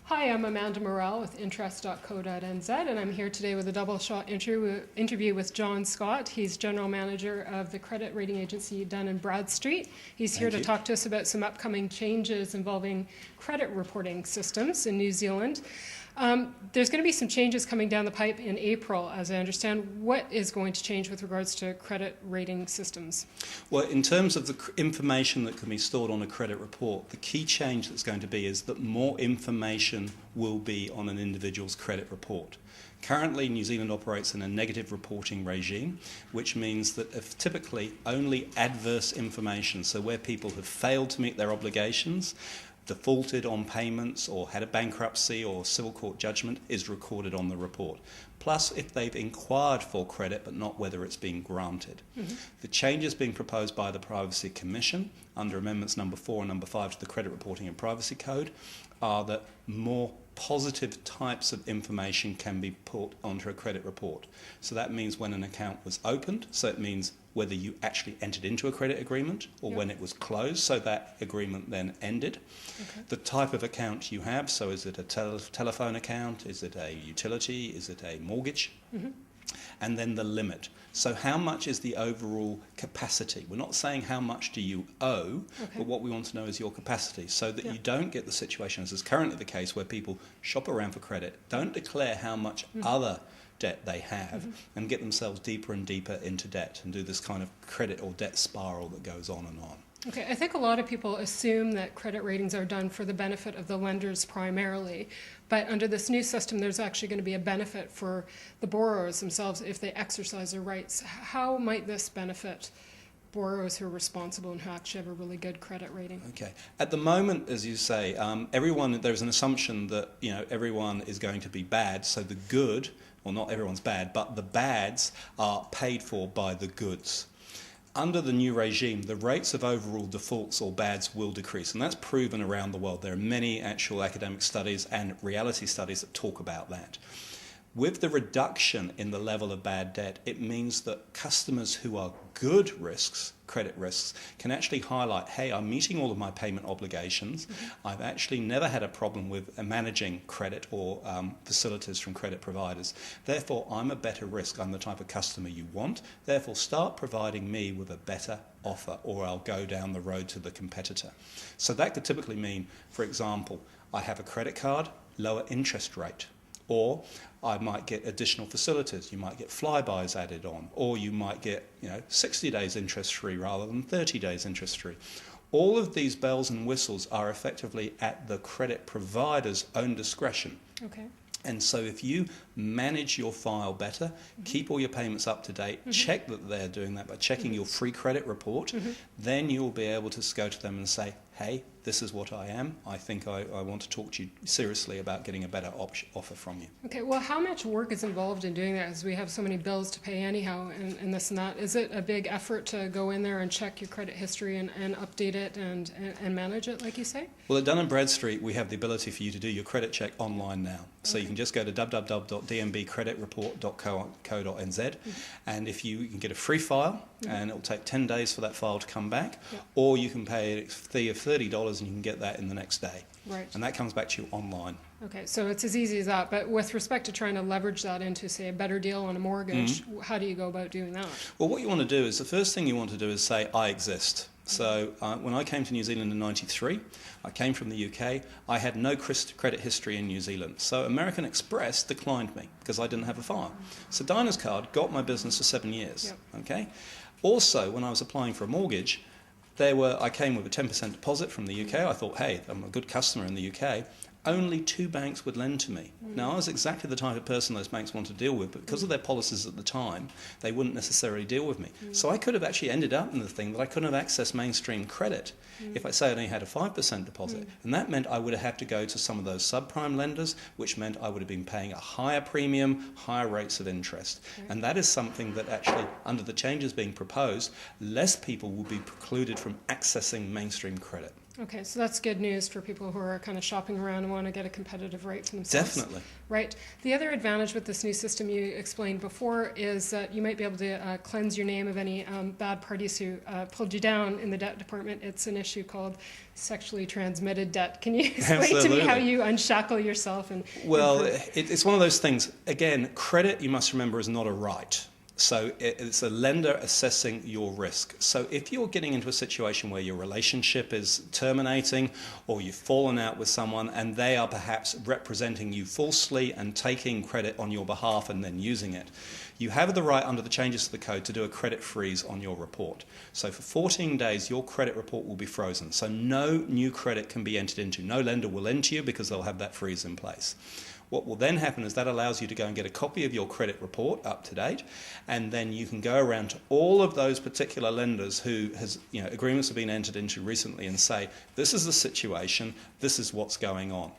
Hi, I'm Amanda Morrell with interest.co.nz, and I'm here today with a double-shot interview with John Scott. He's General Manager of the credit rating agency Dun & Bradstreet. He's here to talk to us about some upcoming changes involving credit reporting systems in New Zealand. There's going to be some changes coming down the pipe in April, as I understand. What is going to change with regards to credit rating systems? Well, in terms of the information that can be stored on a credit report, the key change that's going to be is that more information will be on an individual's credit report. Currently, New Zealand operates in a negative reporting regime, which means that if typically only adverse information, so where people have failed to meet their obligations, defaulted on payments or had a bankruptcy or civil court judgment, is recorded on the report. Plus, if they've inquired for credit but not whether it's been granted. The changes being proposed by the Privacy Commission under Amendments number 4 and number 5 to the Credit Reporting and Privacy Code are that more positive types of information can be put onto a credit report. So that means when an account was opened, so it means whether you actually entered into a credit agreement or when it was closed, so that agreement then ended. The type of account you have, so is it a telephone account, is it a utility, is it a mortgage? And then the limit. So how much is the overall capacity? We're not saying how much do you owe, but what we want to know is your capacity, so that you don't get the situation, as is currently the case, where people shop around for credit, don't declare how much other debt they have, and get themselves deeper and deeper into debt and do this kind of credit or debt spiral that goes on and on. Okay, I think a lot of people assume that credit ratings are done for the benefit of the lenders primarily, but under this new system there's actually going to be a benefit for the borrowers themselves if they exercise their rights. How might this benefit borrowers who are responsible and who actually have a really good credit rating? Okay. At the moment, as you say, there's an assumption that everyone is going to be bad, so the good, well, not everyone's bad, but the bads are paid for by the goods. Under the new regime, the rates of overall defaults or bads will decrease, and that's proven around the world. There are many actual academic studies and reality studies that talk about that. With the reduction in the level of bad debt, it means that customers who are good risks, credit risks, can actually highlight, hey, I'm meeting all of my payment obligations. I've actually never had a problem with managing credit or facilities from credit providers. Therefore, I'm a better risk. I'm the type of customer you want. Therefore, start providing me with a better offer, or I'll go down the road to the competitor. So that could typically mean, for example, I have a credit card, lower interest rate. Or I might get additional facilities. You might get flybys added on, or you might get 60 days interest free rather than 30 days interest free. All of these bells and whistles are effectively at the credit provider's own discretion. Okay. And so if you manage your file better, keep all your payments up to date, check that they're doing that by checking your free credit report, then you'll be able to go to them and say, hey, this is what I am. I think I want to talk to you seriously about getting a better offer from you. Okay, well, how much work is involved in doing that, as we have so many bills to pay anyhow and this and that? Is it a big effort to go in there and check your credit history and update it and manage it, like you say? Well, at Dun & Bradstreet, we have the ability for you to do your credit check online now. So you can just go to www.dnbcreditreport.co.nz, and if you can get a free file, and it'll take 10 days for that file to come back, or you can pay a fee of $30 and you can get that in the next day. Right. And that comes back to you online. Okay, so it's as easy as that. But with respect to trying to leverage that into, say, a better deal on a mortgage, how do you go about doing that? Well, what you want to do is, the first thing you want to do is say, I exist. So when I came to New Zealand in '93, I came from the UK, I had no credit history in New Zealand. So American Express declined me because I didn't have a file. So Dinah's Card got my business for 7 years. Okay. Also, when I was applying for a mortgage, I came with a 10% deposit from the UK. I thought, hey, I'm a good customer in the UK. Only 2 banks would lend to me. Now, I was exactly the type of person those banks wanted to deal with, but because of their policies at the time, they wouldn't necessarily deal with me. So I could have actually ended up in the thing that I couldn't have accessed mainstream credit if I say I only had a 5% deposit. And that meant I would have had to go to some of those subprime lenders, which meant I would have been paying a higher premium, higher rates of interest. And that is something that actually, under the changes being proposed, less people will be precluded from accessing mainstream credit. Okay, so that's good news for people who are kind of shopping around and want to get a competitive rate for themselves. Definitely. Right. The other advantage with this new system you explained before is that you might be able to cleanse your name of any bad parties who pulled you down in the debt department. It's an issue called sexually transmitted debt. Can you explain to me how you unshackle yourself? Well, it's one of those things. Again, credit, you must remember, is not a right. So it's a lender assessing your risk. So if you're getting into a situation where your relationship is terminating or you've fallen out with someone and they are perhaps representing you falsely and taking credit on your behalf and then using it, you have the right under the changes to the code to do a credit freeze on your report. So for 14 days, your credit report will be frozen. So no new credit can be entered into. No lender will lend to you because they'll have that freeze in place. What will then happen is that allows you to go and get a copy of your credit report up to date, and then you can go around to all of those particular lenders who agreements have been entered into recently and say, this is the situation, this is what's going on.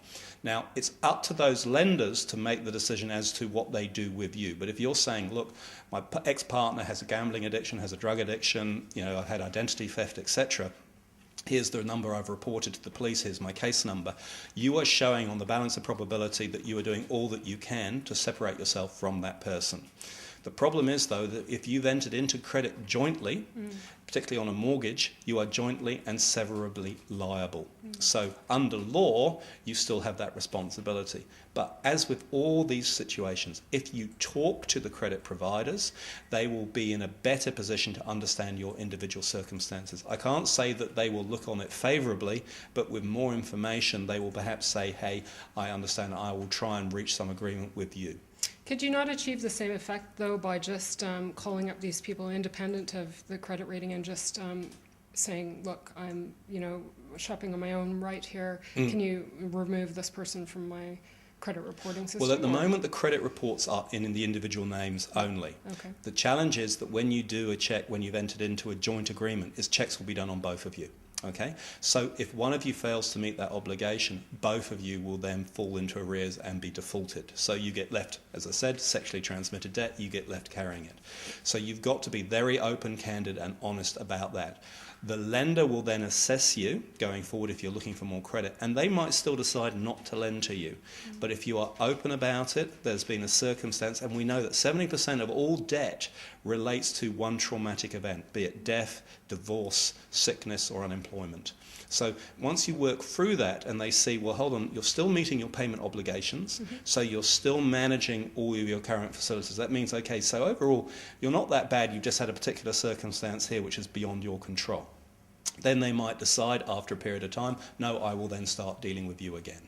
Now, it's up to those lenders to make the decision as to what they do with you. But if you're saying, look, my ex-partner has a gambling addiction, has a drug addiction, I've had identity theft, etc., here's the number I've reported to the police, here's my case number. You are showing on the balance of probability that you are doing all that you can to separate yourself from that person. The problem is, though, that if you've entered into credit jointly, particularly on a mortgage, you are jointly and severably liable. So under law, you still have that responsibility. But as with all these situations, if you talk to the credit providers, they will be in a better position to understand your individual circumstances. I can't say that they will look on it favourably, but with more information, they will perhaps say, hey, I understand, I will try and reach some agreement with you. Could you not achieve the same effect, though, by just calling up these people independent of the credit rating and just saying, look, I'm, shopping on my own right here. Can you remove this person from my credit reporting system? Well, at the moment, the credit reports are in the individual names only. Okay. The challenge is that when you do a check, when you've entered into a joint agreement, is checks will be done on both of you. Okay, so if one of you fails to meet that obligation, both of you will then fall into arrears and be defaulted. So you get left, as I said, sexually transmitted debt, you get left carrying it. So you've got to be very open, candid and honest about that. The lender will then assess you going forward if you're looking for more credit, and they might still decide not to lend to you. But if you are open about it, there's been a circumstance, and we know that 70% of all debt relates to one traumatic event, be it death, divorce, sickness or unemployment. So once you work through that and they see, well, hold on, you're still meeting your payment obligations, so you're still managing all of your current facilities. That means, okay, so overall, you're not that bad, you've just had a particular circumstance here which is beyond your control. Then they might decide after a period of time, no, I will then start dealing with you again.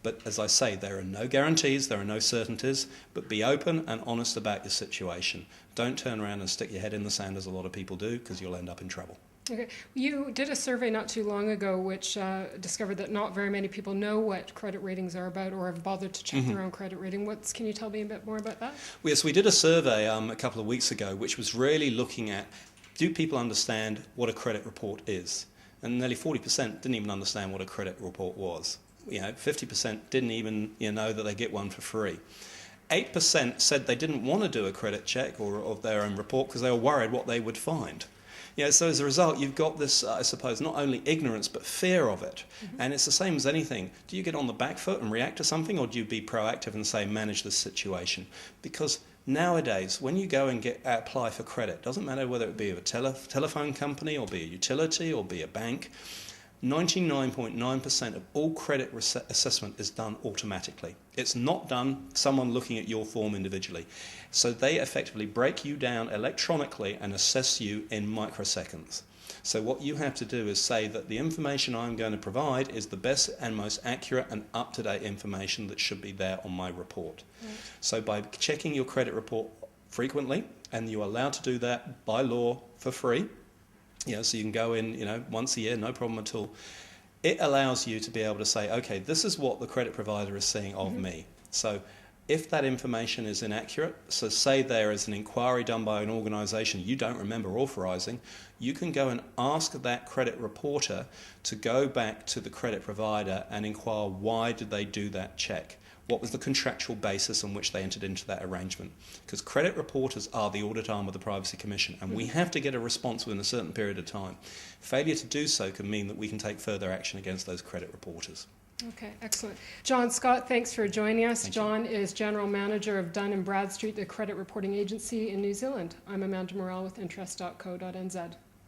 But as I say, there are no guarantees, there are no certainties, but be open and honest about your situation. Don't turn around and stick your head in the sand as a lot of people do, because you'll end up in trouble. Okay. You did a survey not too long ago which discovered that not very many people know what credit ratings are about or have bothered to check their own credit rating. Can you tell me a bit more about that? Yes, we did a survey a couple of weeks ago which was really looking at, do people understand what a credit report is? And nearly 40% didn't even understand what a credit report was. 50% didn't even know that they get one for free. 8% said they didn't want to do a credit check or of their own report because they were worried what they would find. So as a result, you've got this, I suppose, not only ignorance, but fear of it. And it's the same as anything. Do you get on the back foot and react to something, or do you be proactive and say, manage this situation? Because nowadays, when you go and apply for credit, doesn't matter whether it be a telephone company or be a utility or be a bank, 99.9% of all credit assessment is done automatically. It's not done someone looking at your form individually. So they effectively break you down electronically and assess you in microseconds. So what you have to do is say that the information I'm going to provide is the best and most accurate and up-to-date information that should be there on my report. Right. So by checking your credit report frequently, and you're allowed to do that by law for free, so you can go in, once a year, no problem at all. It allows you to be able to say, okay, this is what the credit provider is seeing of me. So If that information is inaccurate, so say there is an inquiry done by an organisation you don't remember authorising, you can go and ask that credit reporter to go back to the credit provider and inquire why did they do that check. What was the contractual basis on which they entered into that arrangement? Because credit reporters are the audit arm of the Privacy Commission, and we have to get a response within a certain period of time. Failure to do so can mean that we can take further action against those credit reporters. Okay, excellent. John Scott, thanks for joining us. Thank you. John is General Manager of Dun & Bradstreet, the credit reporting agency in New Zealand. I'm Amanda Morrell with interest.co.nz.